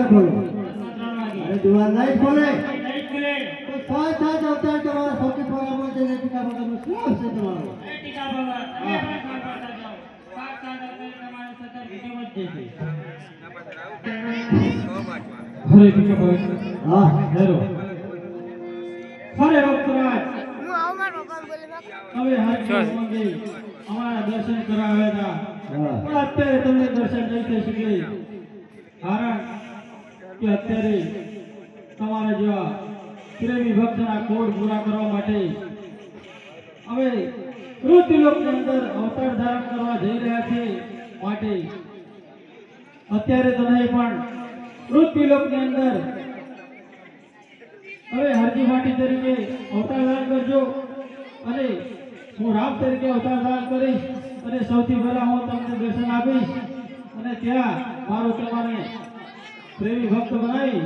ખોલો? અરે દુવાન નહીં ખોલે તો સાત સાત અવતાર તમારા સૌથી પરામર્શ છે ટીકા ભગતનું શું આવશે તમારું? ટીકા ભગત સાત સાત અવતાર તમારે સતત વિધિવત છે હરે ટીકા ભગત હા હેરો હરે ભક્તરાજ હું આવું મારો પપ્પા બોલે હવે હાથ મંગી અમારા દર્શન કરાવ્યા હતા હા પણ અત્યારે તમને દર્શન નહીં થઈ શકે કારણ કે અત્યારે તમારા જેવા પ્રેમી ભક્તના કોડ પૂરા કરવા માટે હવે પૃથ્વીલોકની અંદર અવતાર ધારણ કરવા જઈ રહ્યા છે માટે અત્યારે તો નહીં પણ પૃથ્વીલોકની અંદર હવે હરજી માટી તરીકે અવતાર ધારણ કરજો અને હું રામ તરીકે અવતાર ધારણ કરીશ અને સૌથી પહેલા હું તમને દર્શન આપીશ અને ત્યાં મારો તમારે પ્રેમી ભક્ત બનાવી